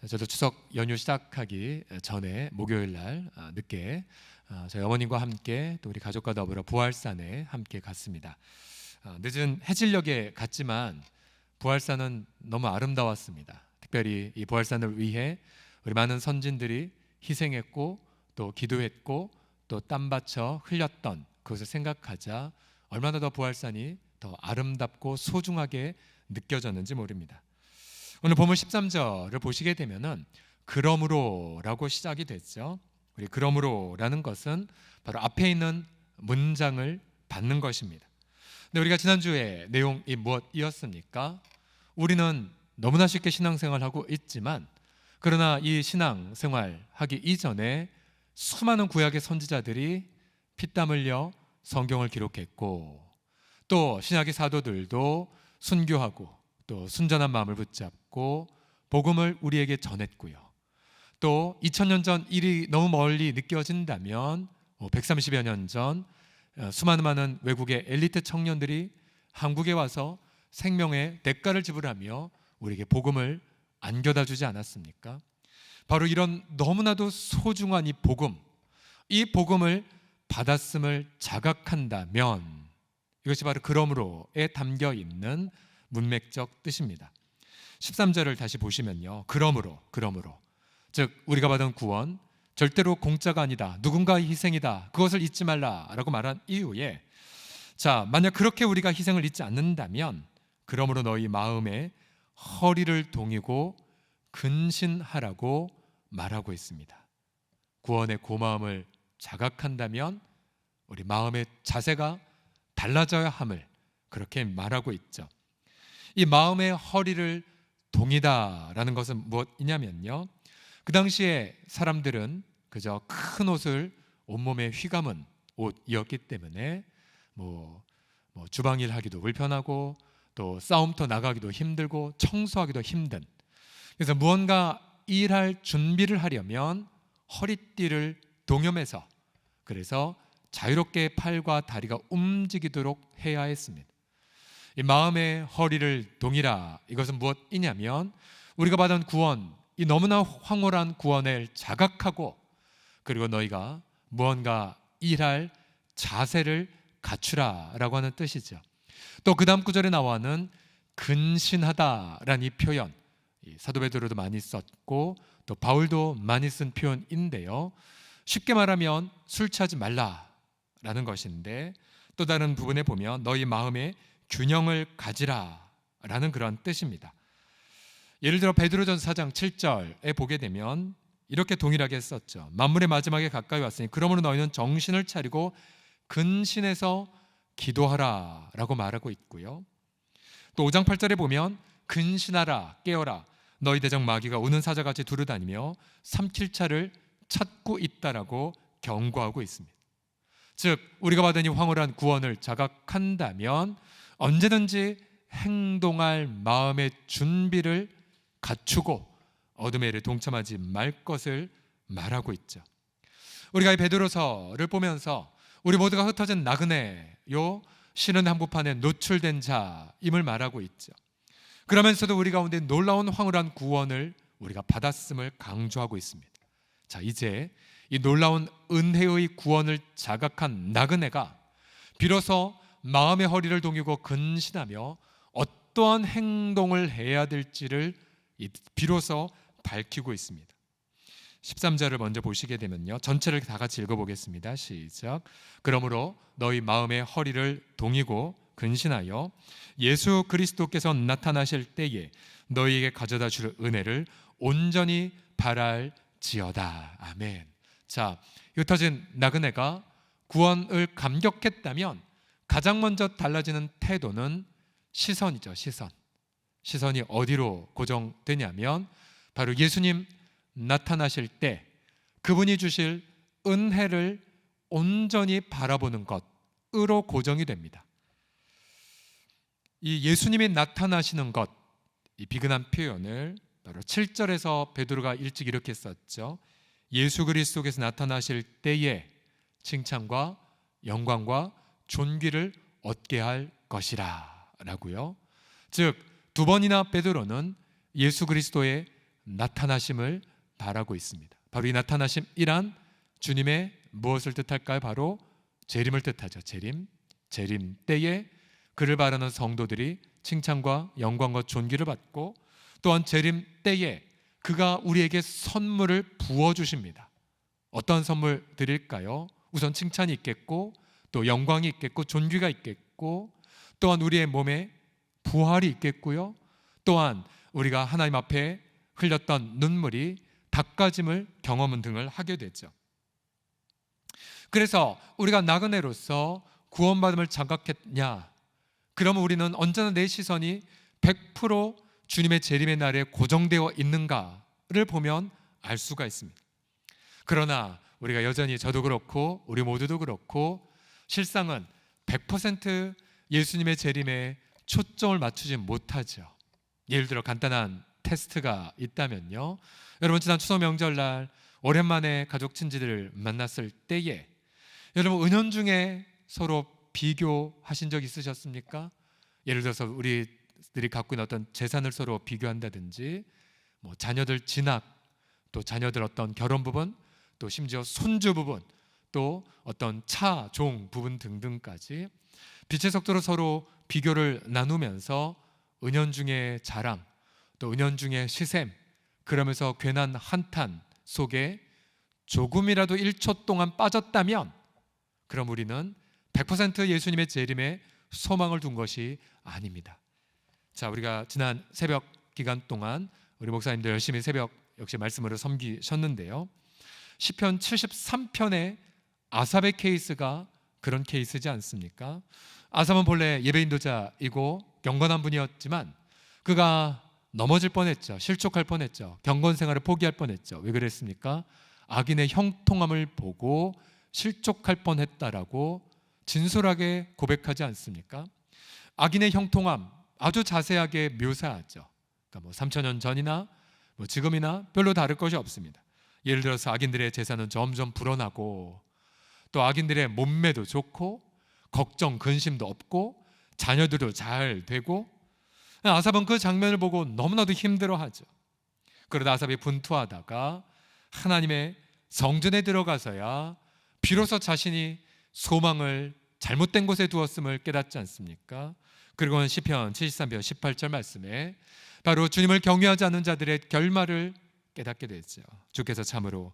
저도 추석 연휴 시작하기 전에 목요일 날 늦게 저희 어머님과 함께 또 우리 가족과 더불어 부활산에 함께 갔습니다. 늦은 해질녘에 갔지만 부활산은 너무 아름다웠습니다. 특별히 이 부활산을 위해 우리 많은 선진들이 희생했고 또 기도했고 또 땀 바쳐 흘렸던 그것을 생각하자 얼마나 더 부활산이 더 아름답고 소중하게 느껴졌는지 모릅니다. 오늘 본문 13절을 보시게 되면은 그러므로라고 시작이 됐죠. 우리 그러므로라는 것은 바로 앞에 있는 문장을 받는 것입니다. 근데 우리가 지난주에 내용이 무엇이었습니까? 우리는 너무나 쉽게 신앙생활하고 있지만 그러나 이 신앙생활 하기 이전에 수많은 구약의 선지자들이 피땀 흘려 성경을 기록했고 또 신약의 사도들도 순교하고 또 순전한 마음을 붙잡고 복음을 우리에게 전했고요. 또 2000년 전 일이 너무 멀리 느껴진다면 130여 년 전 수많은 외국의 엘리트 청년들이 한국에 와서 생명의 대가를 지불하며 우리에게 복음을 안겨다 주지 않았습니까? 바로 이런 너무나도 소중한 이 복음을 받았음을 자각한다면 이것이 바로 그러므로에 담겨 있는 문맥적 뜻입니다. 13절을 다시 보시면요. 그러므로 즉 우리가 받은 구원 절대로 공짜가 아니다. 누군가의 희생이다. 그것을 잊지 말라라고 말한 이후에 자, 만약 그렇게 우리가 희생을 잊지 않는다면 그러므로 너희 마음에 허리를 동이고 근신하라고 말하고 있습니다. 구원의 고마움을 자각한다면 우리 마음의 자세가 달라져야 함을 그렇게 말하고 있죠. 이 마음의 허리를 동이다라는 것은 무엇이냐면요, 그 당시에 사람들은 그저 큰 옷을 온몸에 휘감은 옷이었기 때문에 주방일 하기도 불편하고 또 싸움터 나가기도 힘들고 청소하기도 힘든, 그래서 무언가 일할 준비를 하려면 허리띠를 동여매서 그래서 자유롭게 팔과 다리가 움직이도록 해야 했습니다. 이 마음의 허리를 동이라, 이것은 무엇이냐면 우리가 받은 구원, 이 너무나 황홀한 구원을 자각하고 그리고 너희가 무언가 일할 자세를 갖추라라고 하는 뜻이죠. 또 그 다음 구절에 나와는 근신하다라는 이 표현, 사도 베드로도 많이 썼고 또 바울도 많이 쓴 표현인데요, 쉽게 말하면 술 취하지 말라라는 것인데 또 다른 부분에 보면 너희 마음에 균형을 가지라라는 그런 뜻입니다. 예를 들어 베드로전서 4장 7절에 보게 되면 이렇게 동일하게 썼죠. 만물의 마지막에 가까이 왔으니 그러므로 너희는 정신을 차리고 근신해서 기도하라라고 말하고 있고요. 또 5장 8절에 보면 근신하라, 깨어라, 너희 대적 마귀가 우는 사자같이 두루다니며 삼킬차를 찾고 있다라고 경고하고 있습니다. 즉 우리가 받은 이 황홀한 구원을 자각한다면 언제든지 행동할 마음의 준비를 갖추고 어둠의 일에 동참하지 말 것을 말하고 있죠. 우리가 이 베드로서를 보면서 우리 모두가 흩어진 나그네요, 신은 한복판에 노출된 자임을 말하고 있죠. 그러면서도 우리 가운데 놀라운 황홀한 구원을 우리가 받았음을 강조하고 있습니다. 자, 이제 이 놀라운 은혜의 구원을 자각한 나그네가 비로소 마음의 허리를 동이고 근신하며 어떠한 행동을 해야 될지를 비로소 밝히고 있습니다. 13절을 먼저 보시게 되면요, 전체를 다 같이 읽어보겠습니다. 시작. 그러므로 너희 마음의 허리를 동이고 근신하여 예수 그리스도께서 나타나실 때에 너희에게 가져다 줄 은혜를 온전히 바랄지어다. 아멘. 자, 흩어진 나그네가 구원을 감격했다면 가장 먼저 달라지는 태도는 시선이죠. 시선이 어디로 고정되냐면 바로 예수님 나타나실 때 그분이 주실 은혜를 온전히 바라보는 것으로 고정이 됩니다. 이 예수님이 나타나시는 것, 이 비근한 표현을 바로 7절에서 베드로가 일찍 이렇게 썼죠. 예수 그리스도께서 나타나실 때에 칭찬과 영광과 존귀를 얻게 할 것이라 라고요. 즉 두 번이나 베드로는 예수 그리스도의 나타나심을 바라고 있습니다. 바로 이 나타나심이란 주님의 무엇을 뜻할까요? 바로 재림을 뜻하죠. 재림 때에 그를 바라는 성도들이 칭찬과 영광과 존귀를 받고, 또한 재림 때에 그가 우리에게 선물을 부어주십니다. 어떤 선물 드릴까요? 우선 칭찬이 있겠고, 또 영광이 있겠고, 존귀가 있겠고, 또한 우리의 몸에 부활이 있겠고요, 또한 우리가 하나님 앞에 흘렸던 눈물이 닦아짐을 경험 등을 하게 되죠. 그래서 우리가 나그네로서 구원받음을 장각했냐? 그러면 우리는 언제나 내 시선이 100% 주님의 재림의 날에 고정되어 있는가를 보면 알 수가 있습니다. 그러나 우리가 여전히, 저도 그렇고 우리 모두도 그렇고, 실상은 100% 예수님의 재림에 초점을 맞추지 못하죠. 예를 들어 간단한 테스트가 있다면요, 여러분 지난 추석 명절날 오랜만에 가족 친지들을 만났을 때에 여러분 은연중에 서로 비교하신 적 있으셨습니까? 예를 들어서 우리들이 갖고 있는 어떤 재산을 서로 비교한다든지, 자녀들 진학, 또 자녀들 어떤 결혼 부분, 또 심지어 손주 부분, 또 어떤 차, 종 부분 등등까지 빛의 속도로 서로 비교를 나누면서 은연중의 자랑, 또 은연중의 시샘, 그러면서 괜한 한탄 속에 조금이라도 1초 동안 빠졌다면, 그럼 우리는 100% 예수님의 재림에 소망을 둔 것이 아닙니다. 자, 우리가 지난 새벽 기간 동안 우리 목사님들 열심히 새벽 역시 말씀으로 섬기셨는데요, 시편 73편의 아삽의 케이스가 그런 케이스지 않습니까? 아삽은 본래 예배 인도자이고 경건한 분이었지만 그가 넘어질 뻔했죠. 실족할 뻔했죠. 경건 생활을 포기할 뻔했죠. 왜 그랬습니까? 악인의 형통함을 보고 실족할 뻔했다라고 진솔하게 고백하지 않습니까? 악인의 형통함 아주 자세하게 묘사하죠. 그러니까 3000년 전이나 지금이나 별로 다를 것이 없습니다. 예를 들어서 악인들의 재산은 점점 불어나고, 또 악인들의 몸매도 좋고, 걱정 근심도 없고, 자녀들도 잘 되고, 아삽은 그 장면을 보고 너무나도 힘들어하죠. 그러다 아삽이 분투하다가 하나님의 성전에 들어가서야 비로소 자신이 소망을 잘못된 곳에 두었음을 깨닫지 않습니까? 그리고는 시편 73편 18절 말씀에 바로 주님을 경외하지 않는 자들의 결말을 깨닫게 되죠. 주께서 참으로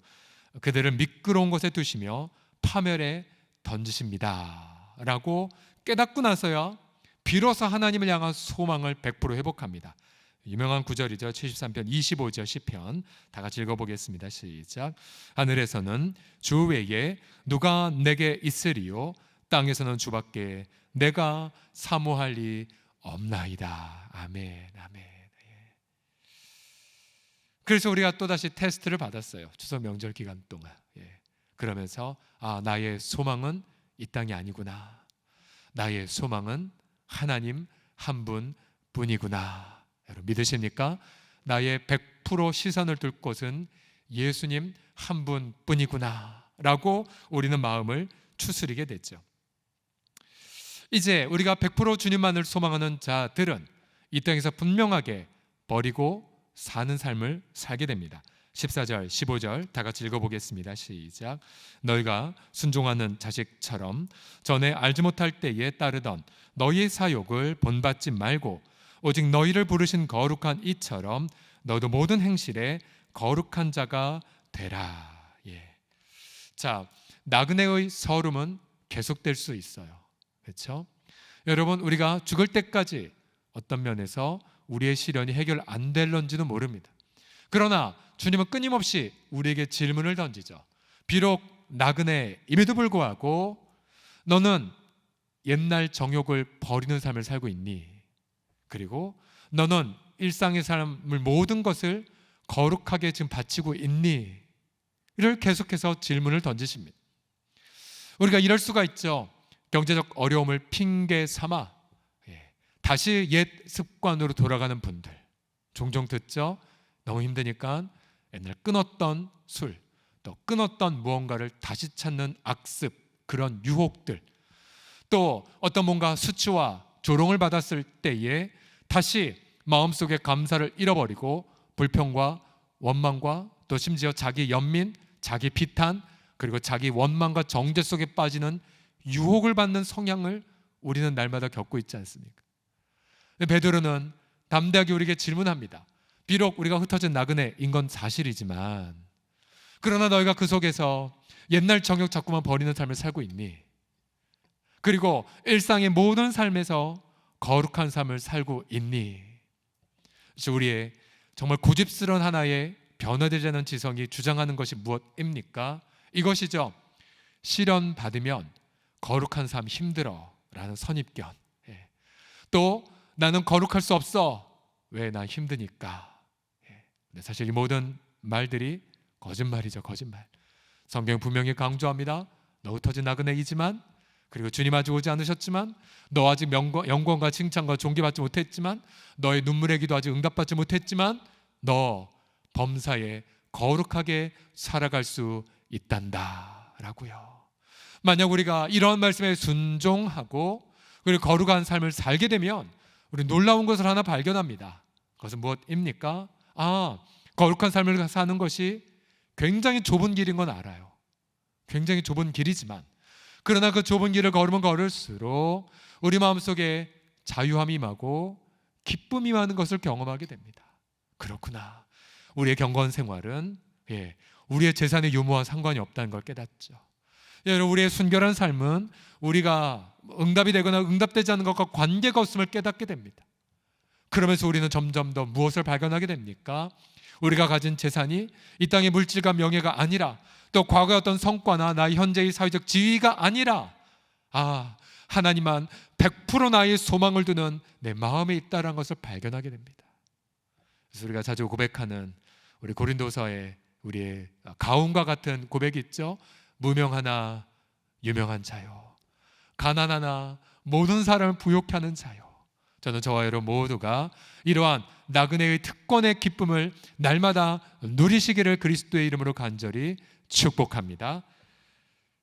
그들을 미끄러운 곳에 두시며 파멸에 던지십니다 라고 깨닫고 나서야 비로소 하나님을 향한 소망을 100% 회복합니다. 유명한 구절이죠. 73편 25절 시편 다 같이 읽어보겠습니다. 시작. 하늘에서는 주 외에 누가 내게 있으리요, 땅에서는 주밖에 내가 사모할 리 없나이다. 아멘, 아멘. 그래서 우리가 또다시 테스트를 받았어요. 추석 명절 기간 동안. 그러면서 나의 소망은 이 땅이 아니구나. 나의 소망은 하나님 한 분뿐이구나. 여러분 믿으십니까? 나의 100% 시선을 둘 곳은 예수님 한 분뿐이구나 라고 우리는 마음을 추스리게 됐죠. 이제 우리가 100% 주님만을 소망하는 자들은 이 땅에서 분명하게 버리고 사는 삶을 살게 됩니다. 14절 15절 다 같이 읽어보겠습니다. 시작. 너희가 순종하는 자식처럼 전에 알지 못할 때에 따르던 너희의 사욕을 본받지 말고 오직 너희를 부르신 거룩한 이처럼 너도 모든 행실에 거룩한 자가 되라. 자, 나그네의 서름은 계속될 수 있어요. 그렇죠? 여러분, 우리가 죽을 때까지 어떤 면에서 우리의 시련이 해결 안 될런지도 모릅니다. 그러나 주님은 끊임없이 우리에게 질문을 던지죠. 비록 나그네임에도 불구하고 너는 옛날 정욕을 버리는 삶을 살고 있니? 그리고 너는 일상의 삶을 모든 것을 거룩하게 지금 바치고 있니? 이를 계속해서 질문을 던지십니다. 우리가 이럴 수가 있죠. 경제적 어려움을 핑계 삼아 다시 옛 습관으로 돌아가는 분들 종종 듣죠. 너무 힘드니까 옛날 끊었던 술, 또 끊었던 무언가를 다시 찾는 악습, 그런 유혹들, 또 어떤 뭔가 수치와 조롱을 받았을 때에 다시 마음속에 감사를 잃어버리고 불평과 원망과 또 심지어 자기 연민, 자기 비탄, 그리고 자기 원망과 정죄 속에 빠지는 유혹을 받는 성향을 우리는 날마다 겪고 있지 않습니까? 베드로는 담대하게 우리에게 질문합니다. 비록 우리가 흩어진 나그네인 건 사실이지만, 그러나 너희가 그 속에서 옛날 정욕 자꾸만 버리는 삶을 살고 있니? 그리고 일상의 모든 삶에서 거룩한 삶을 살고 있니? 우리의 정말 고집스러운 하나의 변화되지 않은 지성이 주장하는 것이 무엇입니까? 이것이죠. 시련 받으면 거룩한 삶 힘들어 라는 선입견. 또 나는 거룩할 수 없어. 왜? 난 힘드니까. 근데 사실 이 모든 말들이 거짓말이죠. 거짓말. 성경 분명히 강조합니다. 너 흩어진 나그네이지만, 그리고 주님 아직 오지 않으셨지만, 너 아직 영광과 칭찬과 존귀받지 못했지만, 너의 눈물의 기도 아직 응답받지 못했지만, 너 범사에 거룩하게 살아갈 수 있단다 라고요. 만약 우리가 이런 말씀에 순종하고 그리고 거룩한 삶을 살게 되면 우리 놀라운 것을 하나 발견합니다. 그것은 무엇입니까? 거룩한 삶을 사는 것이 굉장히 좁은 길인 건 알아요. 굉장히 좁은 길이지만, 그러나 그 좁은 길을 걸으면 걸을수록 우리 마음속에 자유함이 임하고 기쁨이 임하는 것을 경험하게 됩니다. 그렇구나. 우리의 경건 생활은 우리의 재산의 유무와 상관이 없다는 걸 깨닫죠. 여러분, 우리의 순결한 삶은 우리가 응답이 되거나 응답되지 않는 것과 관계가 없음을 깨닫게 됩니다. 그러면서 우리는 점점 더 무엇을 발견하게 됩니까? 우리가 가진 재산이 이 땅의 물질과 명예가 아니라, 또 과거의 어떤 성과나 나의 현재의 사회적 지위가 아니라, 하나님만 100% 나의 소망을 두는 내 마음에 있다는 것을 발견하게 됩니다. 그래서 우리가 자주 고백하는 우리 고린도서의 우리의 가움과 같은 고백이 있죠. 무명하나 유명한 자요, 가난하나 모든 사람을 부욕케 하는 자요. 저는 저와 여러분 모두가 이러한 나그네의 특권의 기쁨을 날마다 누리시기를 그리스도의 이름으로 간절히 축복합니다.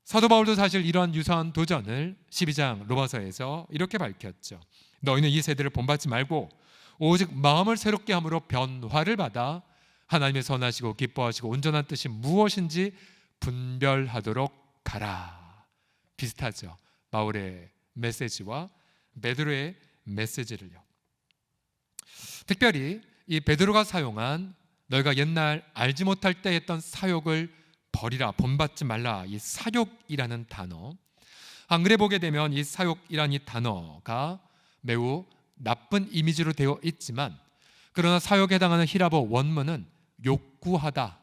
사도 바울도 사실 이러한 유사한 도전을 12장 로마서에서 이렇게 밝혔죠. 너희는 이 세대를 본받지 말고 오직 마음을 새롭게 함으로 변화를 받아 하나님의 선하시고 기뻐하시고 온전한 뜻이 무엇인지 분별하도록 가라. 비슷하죠. 바울의 메시지와 베드로의 메시지를요. 특별히 이 베드로가 사용한 너희가 옛날 알지 못할 때 했던 사욕을 버리라, 본받지 말라, 이 사욕이라는 단어, 한글에 보게 되면 이 사욕이라는 이 단어가 매우 나쁜 이미지로 되어 있지만, 그러나 사욕에 해당하는 히라보 원문은 욕구하다,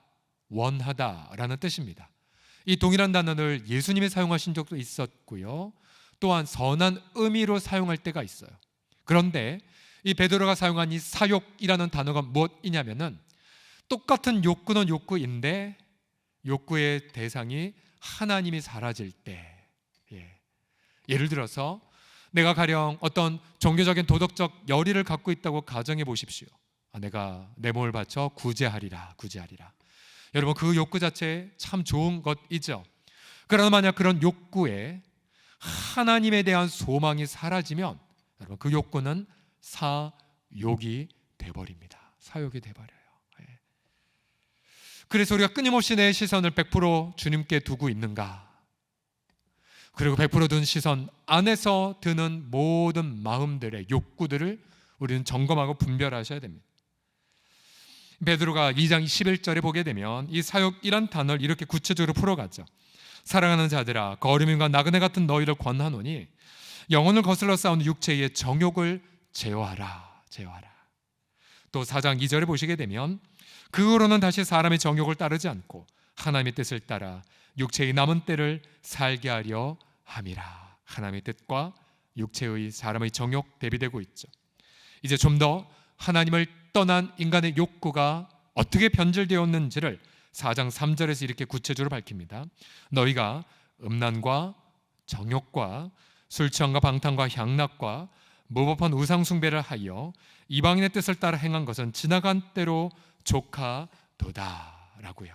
원하다라는 뜻입니다. 이 동일한 단어를 예수님이 사용하신 적도 있었고요, 또한 선한 의미로 사용할 때가 있어요. 그런데 이 베드로가 사용한 이 사욕이라는 단어가 무엇이냐면은, 똑같은 욕구는 욕구인데 욕구의 대상이 하나님이 사라질 때, 예를 들어서 내가 가령 어떤 종교적인 도덕적 열의를 갖고 있다고 가정해 보십시오. 내가 내 몸을 바쳐 구제하리라. 여러분, 그 욕구 자체 참 좋은 것이죠. 그러나 만약 그런 욕구에 하나님에 대한 소망이 사라지면 여러분, 그 욕구는 사욕이 돼버립니다. 사욕이 돼버려요. 그래서 우리가 끊임없이 내 시선을 100% 주님께 두고 있는가, 그리고 100% 둔 시선 안에서 드는 모든 마음들의 욕구들을 우리는 점검하고 분별하셔야 됩니다. 베드로가 2장 11절에 보게 되면 이 사욕이란 단어를 이렇게 구체적으로 풀어가죠. 사랑하는 자들아, 거류민과 나그네 같은 너희를 권하노니 영혼을 거슬러 싸우는 육체의 정욕을 제어하라. 또 4장 2절에 보시게 되면 그 후로는 다시 사람의 정욕을 따르지 않고 하나님의 뜻을 따라 육체의 남은 때를 살게 하려 함이라. 하나님의 뜻과 육체의 사람의 정욕 대비되고 있죠. 이제 좀 더 하나님을 떠난 인간의 욕구가 어떻게 변질되었는지를 4장 3절에서 이렇게 구체적으로 밝힙니다. 너희가 음란과 정욕과 술 취함과 방탕과 향락과 무법한 우상 숭배를 하여 이방인의 뜻을 따라 행한 것은 지나간 때로 족하도다라고요.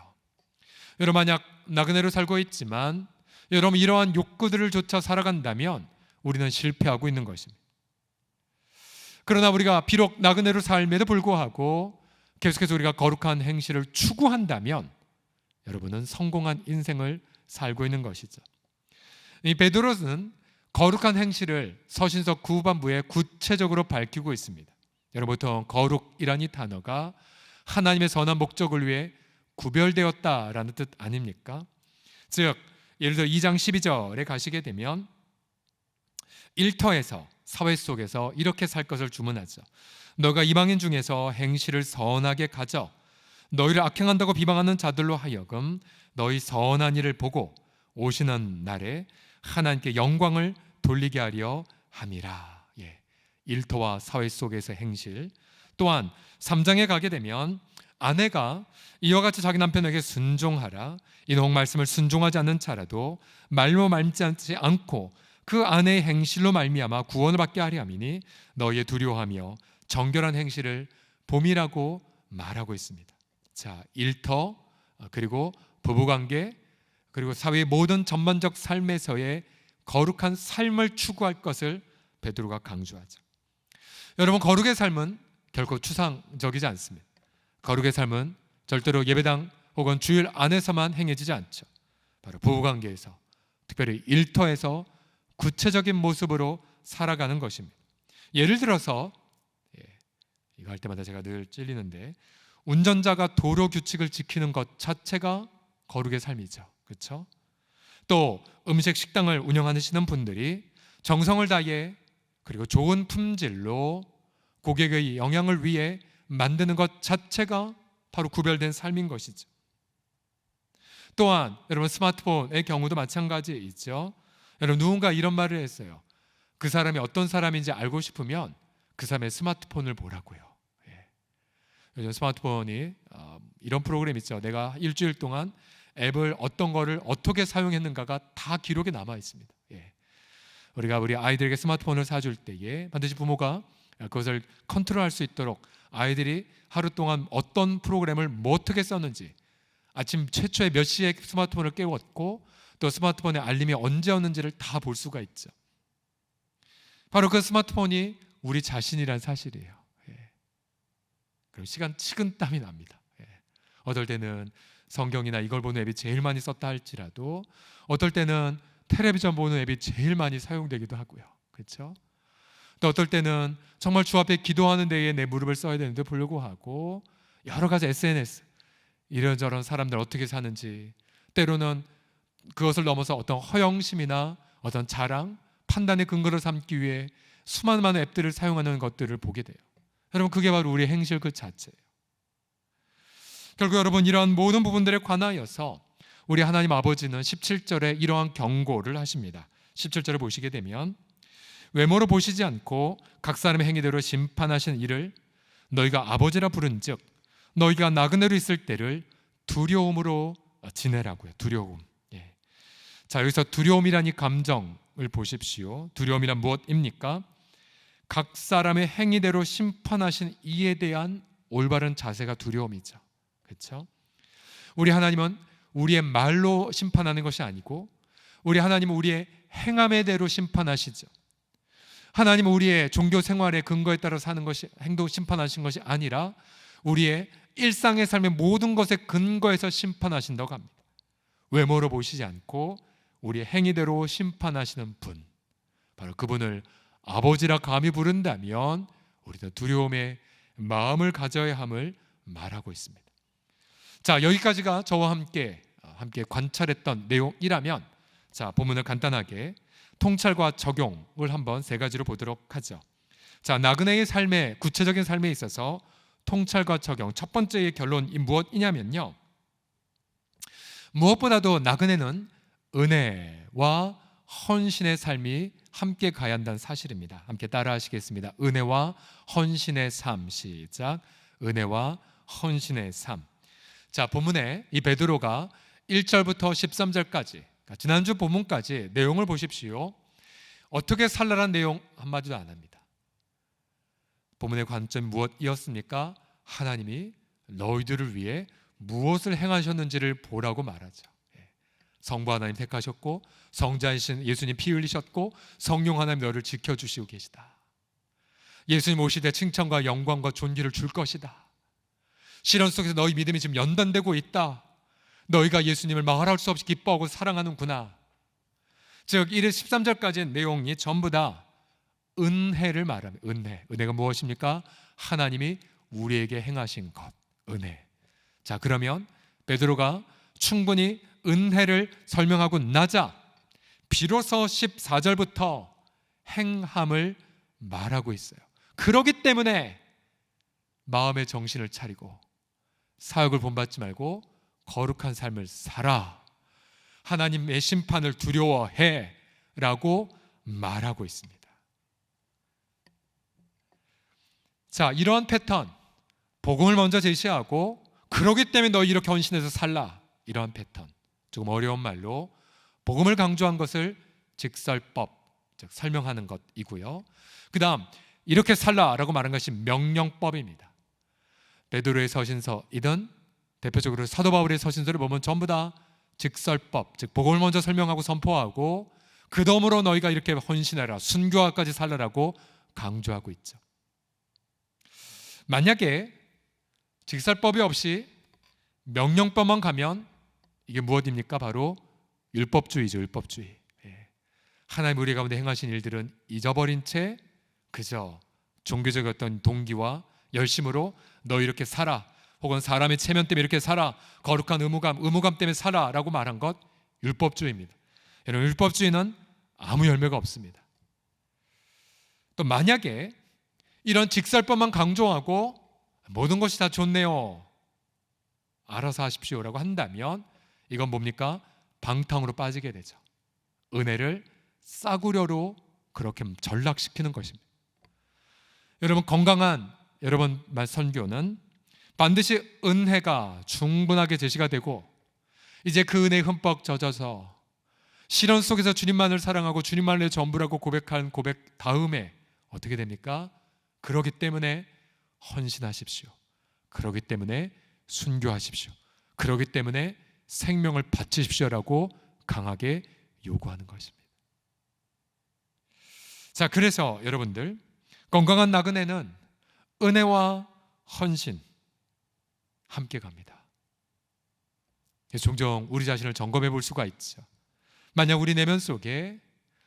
여러분, 만약 나그네로 살고 있지만 여러분 이러한 욕구들을 쫓아 살아간다면 우리는 실패하고 있는 것입니다. 그러나 우리가 비록 나그네로 삶에도 불구하고 계속해서 우리가 거룩한 행실을 추구한다면 여러분은 성공한 인생을 살고 있는 것이죠. 이 베드로는 거룩한 행실을 서신서 9반부에 구체적으로 밝히고 있습니다. 여러분, 보통 거룩이란 이 단어가 하나님의 선한 목적을 위해 구별되었다라는 뜻 아닙니까? 즉, 예를 들어 2장 12절에 가시게 되면 일터에서, 사회 속에서 이렇게 살 것을 주문하죠. 너가 이방인 중에서 행실을 선하게 가져 너희를 악행한다고 비방하는 자들로 하여금 너희 선한 일을 보고 오시는 날에 하나님께 영광을 돌리게 하려 함이라. 일터와 사회 속에서 행실. 또한 3장에 가게 되면 아내가 이와 같이 자기 남편에게 순종하라. 이동 말씀을 순종하지 않는 자라도 말로 말미암지 않고 그 아내의 행실로 말미암아 구원을 받게 하려 함이니 너희의 두려워하며 정결한 행실을 봄이라고 말하고 있습니다. 자, 일터, 그리고 부부관계, 그리고 사회의 모든 전반적 삶에서의 거룩한 삶을 추구할 것을 베드로가 강조하죠. 여러분, 거룩의 삶은 결코 추상적이지 않습니다. 거룩의 삶은 절대로 예배당 혹은 주일 안에서만 행해지지 않죠. 바로 부부관계에서, 특별히 일터에서 구체적인 모습으로 살아가는 것입니다. 예를 들어서 이거 할 때마다 제가 늘 찔리는데, 운전자가 도로 규칙을 지키는 것 자체가 거룩의 삶이죠. 그렇죠? 또 음식 식당을 운영하시는 분들이 정성을 다해 그리고 좋은 품질로 고객의 영양을 위해 만드는 것 자체가 바로 구별된 삶인 것이죠. 또한 여러분, 스마트폰의 경우도 마찬가지이죠. 여러분, 누군가 이런 말을 했어요. 그 사람이 어떤 사람인지 알고 싶으면 그 사람의 스마트폰을 보라고요. 요즘 스마트폰이 이런 프로그램 있죠. 내가 일주일 동안 앱을 어떤 거를 어떻게 사용했는가가 다 기록에 남아 있습니다. 우리가 우리 아이들에게 스마트폰을 사줄 때에 반드시 부모가 그것을 컨트롤할 수 있도록 아이들이 하루 동안 어떤 프로그램을 뭐 어떻게 썼는지, 아침 최초에 몇 시에 스마트폰을 깨웠고 또 스마트폰의 알림이 언제였는지를 다 볼 수가 있죠. 바로 그 스마트폰이 우리 자신이란 사실이에요. 그럼 시간 식은땀이 납니다. 어떨 때는 성경이나 이걸 보는 앱이 제일 많이 썼다 할지라도 어떨 때는 텔레비전 보는 앱이 제일 많이 사용되기도 하고요. 그렇죠? 또 어떨 때는 정말 주 앞에 기도하는 데에 내 무릎을 써야 되는데 불구하고 여러 가지 SNS, 이런저런 사람들 어떻게 사는지, 때로는 그것을 넘어서 어떤 허영심이나 어떤 자랑, 판단의 근거를 삼기 위해 수많은 많은 앱들을 사용하는 것들을 보게 돼요. 여러분, 그게 바로 우리의 행실 그 자체예요. 결국 여러분, 이러한 모든 부분들에 관하여서 우리 하나님 아버지는 17절에 이러한 경고를 하십니다. 17절을 보시게 되면 외모로 보시지 않고 각 사람의 행위대로 심판하신 이를 너희가 아버지라 부른즉 너희가 나그네로 있을 때를 두려움으로 지내라고요. 두려움. 자, 여기서 두려움이란 이 감정을 보십시오. 두려움이란 무엇입니까? 각 사람의 행위대로 심판하신 이에 대한 올바른 자세가 두려움이죠. 그렇죠? 우리 하나님은 우리의 말로 심판하는 것이 아니고 우리 하나님은 우리의 행함의 대로 심판하시죠. 하나님은 우리의 종교 생활의 근거에 따라 사는 것이, 행동 심판하신 것이 아니라 우리의 일상의 삶의 모든 것의 근거에서 심판하신다고 합니다. 외모로 보시지 않고 우리의 행위대로 심판하시는 분, 바로 그분을 아버지라 감히 부른다면 우리도 두려움의 마음을 가져야 함을 말하고 있습니다. 자, 여기까지가 저와 함께 관찰했던 내용이라면, 자, 본문을 간단하게 통찰과 적용을 한번 세 가지로 보도록 하죠. 자, 나그네의 삶에, 구체적인 삶에 있어서 통찰과 적용, 첫 번째의 결론이 무엇이냐면요, 무엇보다도 나그네는 은혜와 헌신의 삶이 함께 가야 한다는 사실입니다. 함께 따라 하시겠습니다. 은혜와 헌신의 삶. 시작. 은혜와 헌신의 삶. 자, 본문에 이 베드로가 1절부터 13절까지, 지난주 본문까지 내용을 보십시오. 어떻게 살라란 내용 한마디도 안 합니다. 본문의 관점이 무엇이었습니까? 하나님이 너희들을 위해 무엇을 행하셨는지를 보라고 말하죠. 성부 하나님 택하셨고 성자이신 예수님 피 흘리셨고 성령 하나님 너를 지켜주시고 계시다. 예수님 오시되 칭찬과 영광과 존귀를 줄 것이다. 시련 속에서 너희 믿음이 지금 연단되고 있다. 너희가 예수님을 말할 수 없이 기뻐하고 사랑하는구나. 즉 1일 13절까지의 내용이 전부 다 은혜를 말합니다. 은혜가 무엇입니까? 하나님이 우리에게 행하신 것, 은혜. 자, 그러면 베드로가 충분히 은혜를 설명하고 나자 비로소 14절부터 행함을 말하고 있어요. 그렇기 때문에 마음의 정신을 차리고 사역을 본받지 말고 거룩한 삶을 살아. 하나님의 심판을 두려워해 라고 말하고 있습니다. 자, 이러한 패턴, 복음을 먼저 제시하고 그러기 때문에 너희 이렇게 헌신해서 살라, 이러한 패턴, 조금 어려운 말로 복음을 강조한 것을 직설법, 즉 설명하는 것이고요. 그 다음 이렇게 살라라고 말한 것이 명령법입니다. 베드로의 서신서이든 대표적으로 사도 바울의 서신서를 보면 전부 다 직설법, 즉 복음을 먼저 설명하고 선포하고 그 덤으로 너희가 이렇게 헌신해라, 순교하까지 살라라고 강조하고 있죠. 만약에 직설법이 없이 명령법만 가면 이게 무엇입니까? 바로 율법주의죠. 율법주의. 하나님 우리 가운데 행하신 일들은 잊어버린 채 그저 종교적 어떤 동기와 열심으로 너 이렇게 살아, 혹은 사람의 체면 때문에 이렇게 살아, 거룩한 의무감 때문에 살아 라고 말한 것, 율법주의입니다. 여러분, 율법주의는 아무 열매가 없습니다. 또 만약에 이런 직설법만 강조하고 모든 것이 다 좋네요, 알아서 하십시오라고 한다면 이건 뭡니까? 방탕으로 빠지게 되죠. 은혜를 싸구려로 그렇게 전락시키는 것입니다. 여러분, 건강한 여러분 말 선교는 반드시 은혜가 충분하게 제시가 되고 이제 그 은혜에 흠뻑 젖어서 시련 속에서 주님만을 사랑하고 주님만을 내 전부라고 고백한 고백 다음에 어떻게 됩니까? 그러기 때문에 헌신하십시오. 그러기 때문에 순교하십시오. 그러기 때문에 생명을 바치십시오라고 강하게 요구하는 것입니다. 자, 그래서 여러분들, 건강한 나그네는 은혜와 헌신 함께 갑니다. 종종 우리 자신을 점검해 볼 수가 있죠. 만약 우리 내면 속에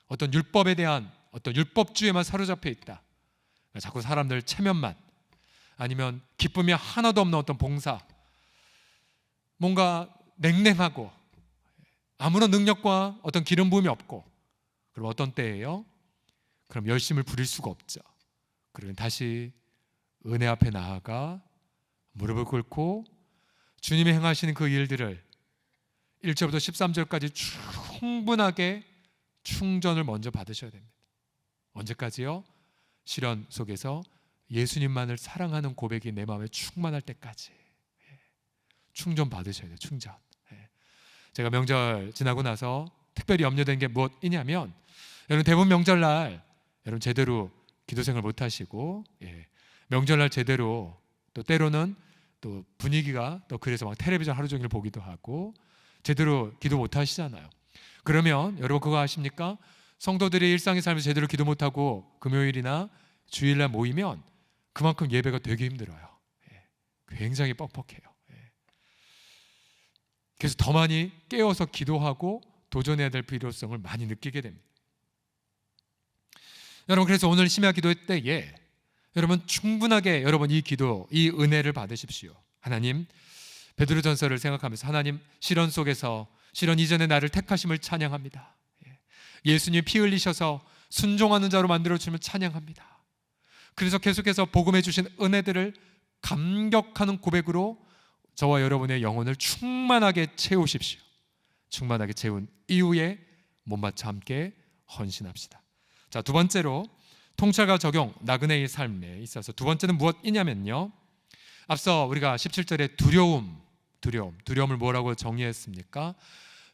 어떤 율법에 대한 어떤 율법주의에만 사로잡혀 있다, 자꾸 사람들 체면만, 아니면 기쁨이 하나도 없는 어떤 봉사, 뭔가 냉랭하고 아무런 능력과 어떤 기름 부음이 없고, 그럼 어떤 때예요? 그럼 열심을 부릴 수가 없죠. 그러면 다시 은혜 앞에 나아가 무릎을 꿇고 주님이 행하시는 그 일들을 1절부터 13절까지 충분하게 충전을 먼저 받으셔야 됩니다. 언제까지요? 시련 속에서 예수님만을 사랑하는 고백이 내 마음에 충만할 때까지 충전 받으셔야 돼요. 충전. 제가 명절 지나고 나서 특별히 염려된 게 무엇이냐면, 여러분 대부분 명절날 여러분 제대로 기도생활 못 하시고, 명절날 제대로, 또 때로는 또 분위기가 또 그래서 막 텔레비전 하루 종일 보기도 하고 제대로 기도 못 하시잖아요. 그러면 여러분 그거 아십니까? 성도들이 일상의 삶에서 제대로 기도 못 하고 금요일이나 주일날 모이면 그만큼 예배가 되게 힘들어요. 굉장히 뻑뻑해요. 그래서 더 많이 깨어서 기도하고 도전해야 될 필요성을 많이 느끼게 됩니다. 여러분, 그래서 오늘 심야 기도 때에 여러분 충분하게 여러분 이 기도, 이 은혜를 받으십시오. 하나님, 베드로전서를 생각하면서 하나님, 시련 속에서 시련 이전에 나를 택하심을 찬양합니다. 예수님 피 흘리셔서 순종하는 자로 만들어주시면 찬양합니다. 그래서 계속해서 복음해 주신 은혜들을 감격하는 고백으로 저와 여러분의 영혼을 충만하게 채우십시오. 충만하게 채운 이후에 몸바쳐 함께 헌신합시다. 자, 두 번째로 통찰과 적용, 나그네의 삶에 있어서 두 번째는 무엇이냐면요, 앞서 우리가 17절에 두려움을 뭐라고 정의했습니까?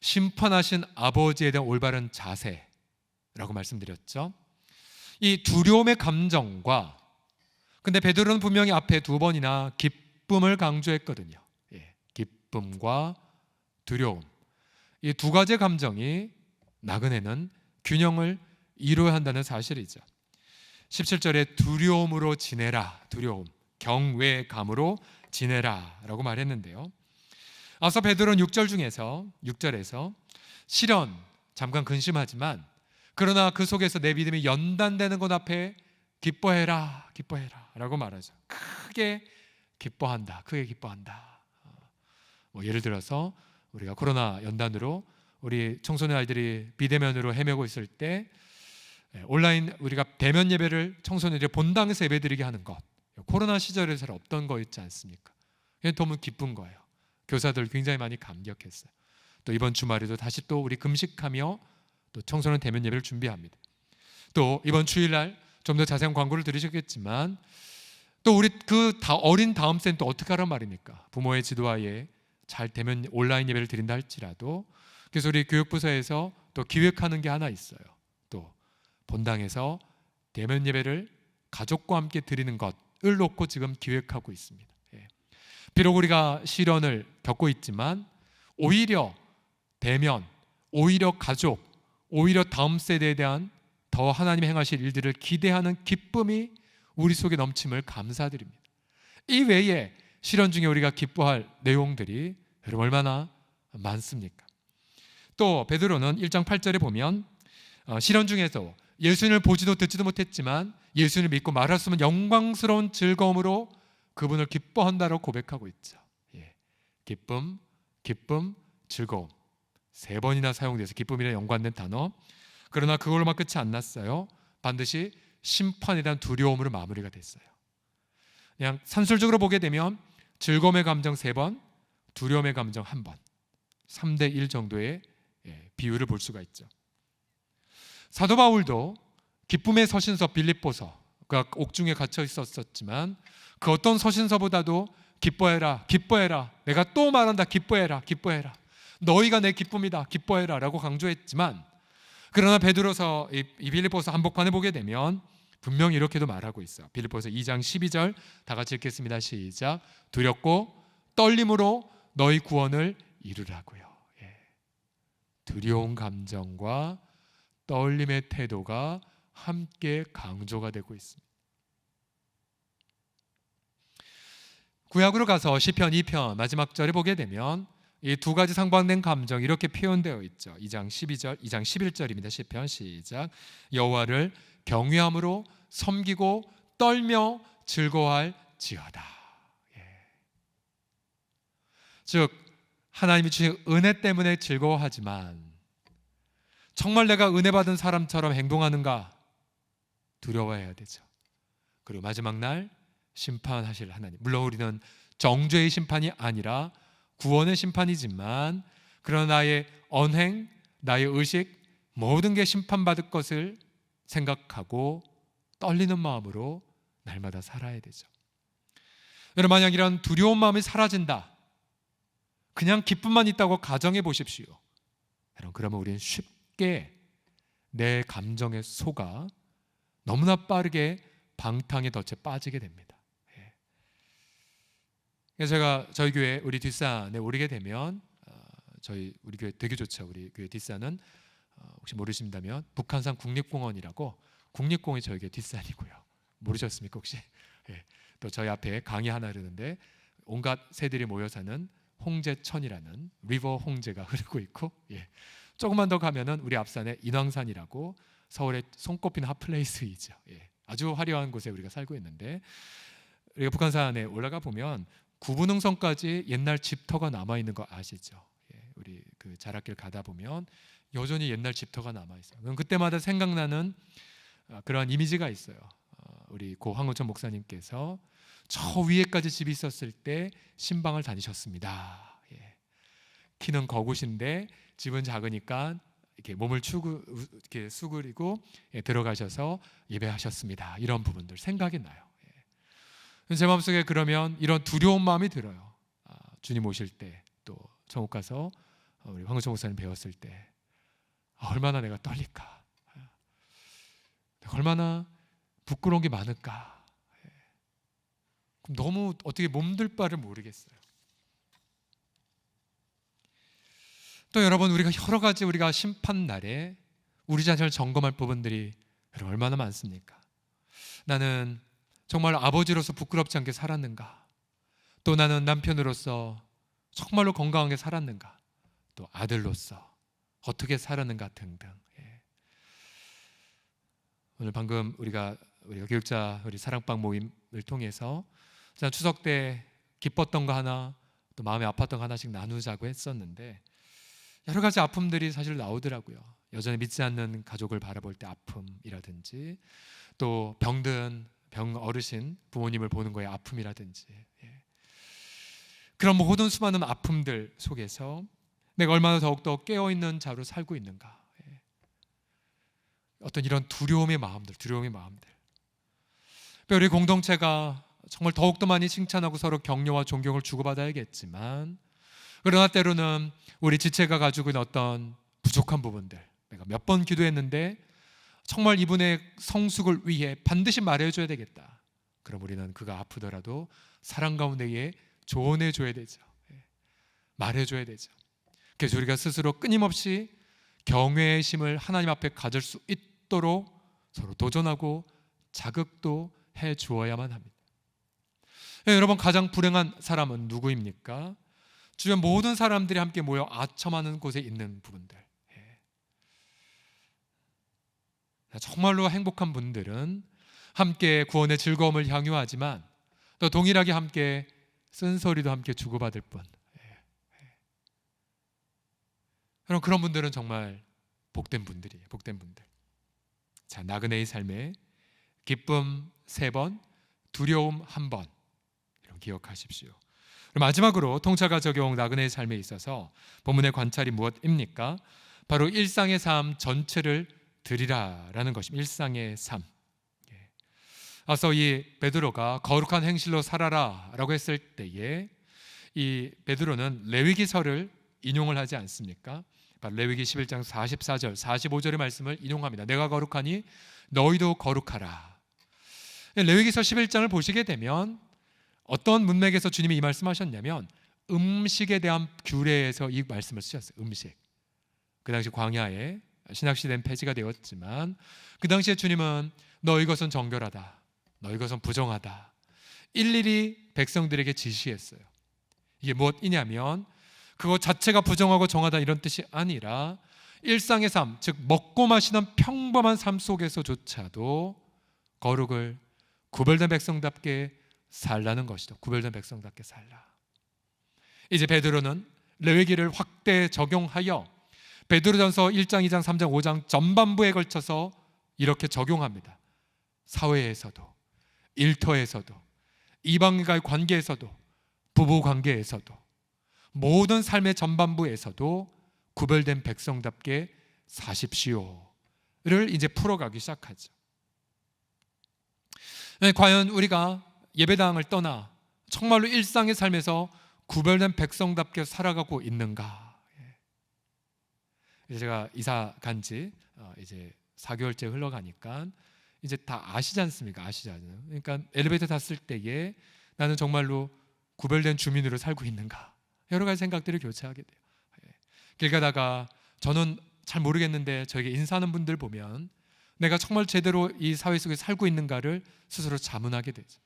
심판하신 아버지에 대한 올바른 자세라고 말씀드렸죠. 이 두려움의 감정과, 근데 베드로는 분명히 앞에 두 번이나 기쁨을 강조했거든요. 기쁨과 두려움, 이 두 가지의 감정이 나그네는 균형을 이루어야 한다는 사실이죠. 17절에 두려움으로 지내라, 두려움, 경외감으로 지내라라고 말했는데요. 앞서 베드로는 6절에서 시련 잠깐 근심하지만 그러나 그 속에서 내 믿음이 연단되는 것 앞에 기뻐해라 라고 말하죠. 크게 기뻐한다. 뭐 예를 들어서 우리가 코로나 연단으로 우리 청소년 아이들이 비대면으로 헤매고 있을 때 온라인 우리가 대면 예배를 청소년들이 본당에서 예배드리게 하는 것, 코로나 시절에 잘 없던 거 있지 않습니까? 너무 기쁜 거예요. 교사들 굉장히 많이 감격했어요. 또 이번 주말에도 다시 또 우리 금식하며 또 청소년 대면 예배를 준비합니다. 또 이번 주일날 좀 더 자세한 광고를 들으셨겠지만 또 우리 어린 다음 세는 또 어떻게 하란 말입니까? 부모의 지도하에 잘 대면 온라인 예배를 드린다 할지라도 그래서 우리 교육부서에서 또 기획하는 게 하나 있어요. 또 본당에서 대면 예배를 가족과 함께 드리는 것을 놓고 지금 기획하고 있습니다. 비록 우리가 시련을 겪고 있지만 오히려 대면, 오히려 가족, 오히려 다음 세대에 대한 더 하나님 행하실 일들을 기대하는 기쁨이 우리 속에 넘침을 감사드립니다. 이 외에 시련 중에 우리가 기뻐할 내용들이 여러분 얼마나 많습니까? 또 베드로는 1장 8절에 보면 시련 중에서 예수님을 보지도 듣지도 못했지만 예수님을 믿고 말할 수 없는 영광스러운 즐거움으로 그분을 기뻐한다고 고백하고 있죠. 기쁨, 즐거움 3번이나 사용돼서 기쁨이랑 연관된 단어. 그러나 그걸로만 끝이 안 났어요. 반드시 심판에 대한 두려움으로 마무리가 됐어요. 그냥 산술적으로 보게 되면 즐거움의 감정 3번, 두려움의 감정 1번, 3대 1 정도의 비율을 볼 수가 있죠. 사도 바울도 기쁨의 서신서 빌립보서, 그가 옥중에 갇혀 있었지만 그 어떤 서신서보다도 기뻐해라 내가 또 말한다 기뻐해라 너희가 내 기쁨이다 기뻐해라 라고 강조했지만 그러나 베드로서 이 빌립보서 한복판에 보게 되면 분명히 이렇게도 말하고 있어요. 빌립보서 2장 12절 다 같이 읽겠습니다. 시작. 두렵고 떨림으로 너희 구원을 이루라고요. 두려운 감정과 떨림의 태도가 함께 강조가 되고 있습니다. 구약으로 가서 시편 2편 마지막 절에 보게 되면 이 두 가지 상반된 감정이 이렇게 표현되어 있죠. 2장 11절입니다. 시편 시작. 여호와를 경외함으로 섬기고 떨며 즐거워할지어다. 즉 하나님이 주신 은혜 때문에 즐거워하지만 정말 내가 은혜 받은 사람처럼 행동하는가 두려워해야 되죠. 그리고 마지막 날 심판하실 하나님, 물론 우리는 정죄의 심판이 아니라 구원의 심판이지만 그러나 나의 언행, 나의 의식 모든 게 심판받을 것을 생각하고 떨리는 마음으로 날마다 살아야 되죠. 여러분 만약 이런 두려운 마음이 사라진다, 그냥 기쁨만 있다고 가정해 보십시오. 여러분 그러면 우리는 쉽게 내 감정에 속아 너무나 빠르게 방탕의 덫에 빠지게 됩니다. 그래서 제가 저희 교회 우리 뒷산에 오르게 되면 우리 교회 되게 좋죠. 우리 교회 뒷산은 혹시 모르신다면 북한산 국립공원이라고 국립공원이 저희 교회 뒷산이고요. 모르셨습니까 혹시? 또 저희 앞에 강이 하나 흐르는데 온갖 새들이 모여 사는 홍제천이라는 리버 홍제가 흐르고 있고 조금만 더 가면은 우리 앞산에 인왕산이라고 서울의 손꼽히는 핫플레이스이죠. 아주 화려한 곳에 우리가 살고 있는데 우리가 북한산에 올라가 보면 구분흥선까지 옛날 집터가 남아 있는 거 아시죠? 우리 그 자락길 가다 보면 여전히 옛날 집터가 남아 있어요. 그럼 그때마다 생각나는 그런 이미지가 있어요. 우리 고 황우천 목사님께서 저 위에까지 집이 있었을 때 신방을 다니셨습니다. 키는 거구신데 집은 작으니까 이렇게 몸을 이렇게 수그리고 들어가셔서 예배하셨습니다. 이런 부분들 생각이 나요. 제 마음속에 그러면 이런 두려운 마음이 들어요. 주님 오실 때 또 천국 가서 우리 황우천 목사님 배웠을 때 얼마나 내가 떨릴까, 내가 얼마나 부끄러운 게 많을까. 너무 어떻게 몸둘 바를 모르겠어요. 또 여러분 우리가 여러 가지 우리가 심판 날에 우리 자신을 점검할 부분들이 얼마나 많습니까? 나는 정말 아버지로서 부끄럽지 않게 살았는가? 또 나는 남편으로서 정말로 건강하게 살았는가, 또 아들로서 어떻게 살았는가 등등. 오늘 방금 우리가 교육자 우리 사랑방 모임을 통해서 지난 추석 때 기뻤던 거 하나, 또 마음에 아팠던 거 하나씩 나누자고 했었는데 여러 가지 아픔들이 사실 나오더라고요. 여전히 믿지 않는 가족을 바라볼 때 아픔이라든지, 또 병든 어르신 부모님을 보는 거에 아픔이라든지, 그런 모든 수많은 아픔들 속에서 내가 얼마나 더욱더 깨어있는 자로 살고 있는가, 어떤 이런 두려움의 마음들. 우리 공동체가 정말 더욱더 많이 칭찬하고 서로 격려와 존경을 주고받아야겠지만, 그러나 때로는 우리 지체가 가지고 있는 어떤 부족한 부분들, 내가 몇 번 기도했는데 정말 이분의 성숙을 위해 반드시 말해줘야 되겠다. 그럼 우리는 그가 아프더라도 사랑 가운데에 조언해줘야 되죠. 말해줘야 되죠. 그래서 우리가 스스로 끊임없이 경외의 심을 하나님 앞에 가질 수 있도록 서로 도전하고 자극도 해 주어야만 합니다. 여러분, 가장 불행한 사람은 누구입니까? 주변 모든 사람들이 함께 모여 아첨하는 곳에 있는 부분들. 정말로 행복한 분들은 함께 구원의 즐거움을 향유하지만 또 동일하게 함께 쓴소리도 함께 주고받을 뿐. 여러분, 그런 분들은 정말 복된 분들이에요. 복된 분들. 자, 나그네의 삶에 기쁨 3번, 두려움 1번, 이런 기억하십시오. 그럼 마지막으로 통찰과 적용 나그네의 삶에 있어서 본문의 관찰이 무엇입니까? 바로 일상의 삶 전체를 드리라라는 것입니다. 일상의 삶. 앞서 이 베드로가 거룩한 행실로 살아라라고 했을 때에 이 베드로는 레위기서를 인용을 하지 않습니까? 레위기 11장 44절, 45절의 말씀을 인용합니다. 내가 거룩하니 너희도 거룩하라. 레위기서 11장을 보시게 되면 어떤 문맥에서 주님이 이 말씀하셨냐면 음식에 대한 규례에서 이 말씀을 쓰셨어요. 음식. 그 당시 광야에 신약시대는 폐지가 되었지만 그 당시에 주님은 너 이것은 정결하다, 너 이것은 부정하다, 일일이 백성들에게 지시했어요. 이게 무엇이냐면 그것 자체가 부정하고 정하다 이런 뜻이 아니라 일상의 삶, 즉 먹고 마시는 평범한 삶 속에서조차도 거룩을 구별된 백성답게 살라는 것이죠. 구별된 백성답게 살라. 이제 베드로는 레위기를 확대 적용하여 베드로전서 1장, 2장, 3장, 5장 전반부에 걸쳐서 이렇게 적용합니다. 사회에서도, 일터에서도, 이방인과의 관계에서도, 부부 관계에서도, 모든 삶의 전반부에서도 구별된 백성답게 사십시오를 이제 풀어가기 시작하죠. 과연 우리가 예배당을 떠나 정말로 일상의 삶에서 구별된 백성답게 살아가고 있는가? 이제 제가 이사 간지 이제 4개월째 흘러가니까 이제 다 아시지 않습니까? 아시잖아요. 그러니까 엘리베이터 탔을 때에 나는 정말로 구별된 주민으로 살고 있는가? 여러 가지 생각들을 교체하게 돼요. 길 가다가 저는 잘 모르겠는데 저에게 인사하는 분들 보면 내가 정말 제대로 이 사회 속에 살고 있는가를 스스로 자문하게 되죠.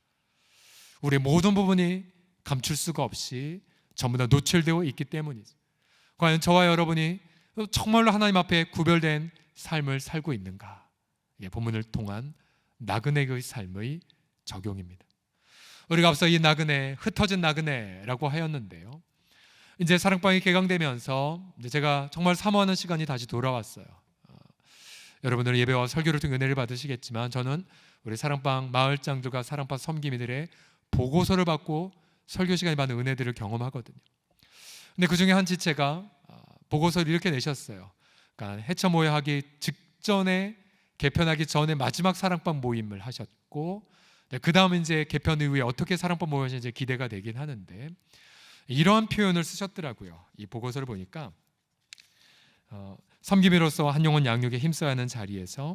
우리의 모든 부분이 감출 수가 없이 전부 다 노출되어 있기 때문이죠. 과연 저와 여러분이 정말로 하나님 앞에 구별된 삶을 살고 있는가? 이게 본문을 통한 나그네의 삶의 적용입니다. 우리가 앞서 이 나그네, 흩어진 나그네라고 하였는데요. 이제 사랑방이 개강되면서 이제 제가 정말 사모하는 시간이 다시 돌아왔어요. 여러분들은 예배와 설교를 통해 은혜를 받으시겠지만 저는 우리 사랑방 마을장들과 사랑방 섬김이들의 보고서를 받고 설교 시간에 받는 은혜들을 경험하거든요. 근데 그 중에 한 지체가 보고서를 이렇게 내셨어요. 그러니까 해처 모여하기 직전에 개편하기 전에 마지막 사랑방 모임을 하셨고, 그 다음 이제 개편 이후에 어떻게 사랑방 모임이 이제 기대가 되긴 하는데 이러한 표현을 쓰셨더라고요. 이 보고서를 보니까 섬김이로서 한 영혼 양육에 힘써야 하는 자리에서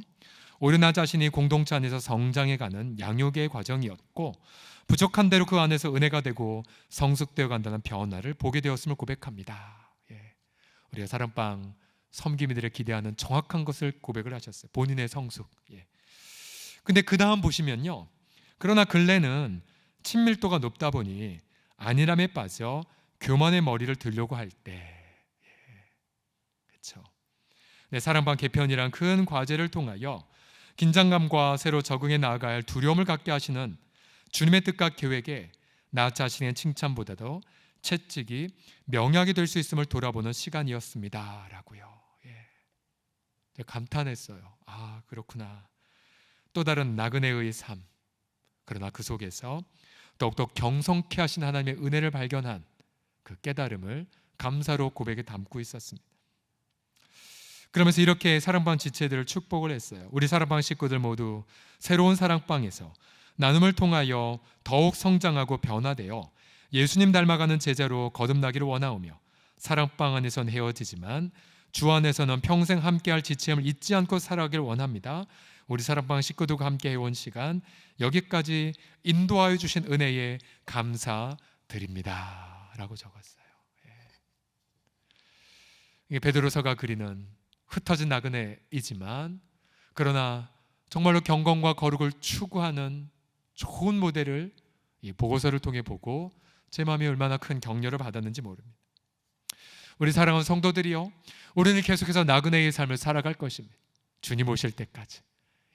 오히려 나 자신이 공동체 안에서 성장해가는 양육의 과정이었고 부족한 대로 그 안에서 은혜가 되고 성숙되어 간다는 변화를 보게 되었음을 고백합니다. 우리가 사랑방 섬김이들의 기대하는 정확한 것을 고백을 하셨어요. 본인의 성숙. 근데 그 다음 보시면요, 그러나 근래는 친밀도가 높다 보니 안일함에 빠져 교만의 머리를 들려고 할 때, 그렇죠. 네, 사랑방 개편이란 큰 과제를 통하여 긴장감과 새로 적응해 나아가야 할 두려움을 갖게 하시는 주님의 뜻과 계획에 나 자신의 칭찬보다도 채찍이 명약이 될 수 있음을 돌아보는 시간이었습니다 라고요. 감탄했어요. 아, 그렇구나. 또 다른 나그네의 삶. 그러나 그 속에서 더욱더 경성케 하신 하나님의 은혜를 발견한 그 깨달음을 감사로 고백에 담고 있었습니다. 그러면서 이렇게 사랑방 지체들을 축복을 했어요. 우리 사랑방 식구들 모두 새로운 사랑방에서 나눔을 통하여 더욱 성장하고 변화되어 예수님 닮아가는 제자로 거듭나기를 원하오며, 사랑방 안에선 헤어지지만 주 안에서는 평생 함께할 지체임을 잊지 않고 살아가길 원합니다. 우리 사랑방 식구들과 함께 해온 시간, 여기까지 인도하여 주신 은혜에 감사드립니다 라고 적었어요. 이게 베드로서가 그리는 흩어진 나그네이지만, 그러나 정말로 경건과 거룩을 추구하는 좋은 모델을 이 보고서를 통해 보고 제 마음이 얼마나 큰 격려를 받았는지 모릅니다. 우리 사랑하는 성도들이요, 우리는 계속해서 나그네의 삶을 살아갈 것입니다. 주님 오실 때까지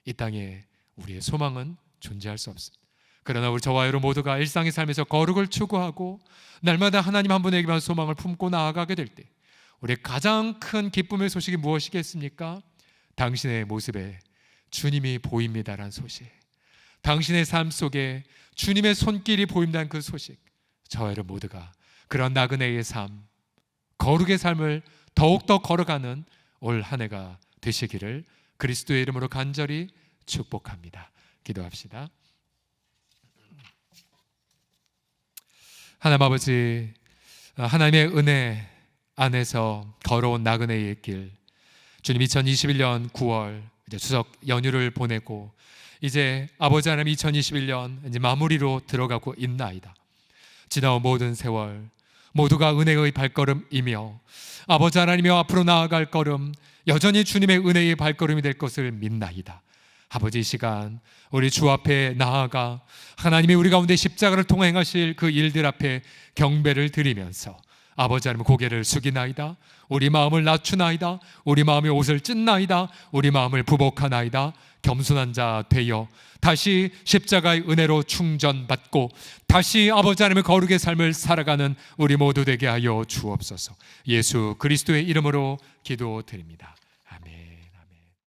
이 땅에 우리의 소망은 존재할 수 없습니다. 그러나 우리 저와 여러분 모두가 일상의 삶에서 거룩을 추구하고 날마다 하나님 한 분에게만 소망을 품고 나아가게 될 때, 우리의 가장 큰 기쁨의 소식이 무엇이겠습니까? 당신의 모습에 주님이 보입니다라는 소식, 당신의 삶 속에 주님의 손길이 보인다는 그 소식, 저와 여러분 모두가 그런 나그네의 삶, 거룩의 삶을 더욱더 걸어가는 올 한 해가 되시기를 그리스도의 이름으로 간절히 축복합니다. 기도합시다. 하나님 아버지, 하나님의 은혜 안에서 걸어온 나그네의 길, 주님 2021년 9월 이제 추석 연휴를 보내고 이제 아버지 하나님 2021년 이제 마무리로 들어가고 있나이다. 지나온 모든 세월 모두가 은혜의 발걸음이며 아버지 하나님이여 앞으로 나아갈 걸음 여전히 주님의 은혜의 발걸음이 될 것을 믿나이다. 아버지, 이 시간 우리 주 앞에 나아가 하나님이 우리 가운데 십자가를 통해 행하실 그 일들 앞에 경배를 드리면서 아버지 하나님 고개를 숙이나이다. 우리 마음을 낮추나이다. 우리 마음의 옷을 찢나이다. 우리 마음을 부복하나이다. 겸손한 자 되어 다시 십자가의 은혜로 충전받고 다시 아버지 하나님의 거룩의 삶을 살아가는 우리 모두 되게 하여 주옵소서. 예수 그리스도의 이름으로 기도드립니다.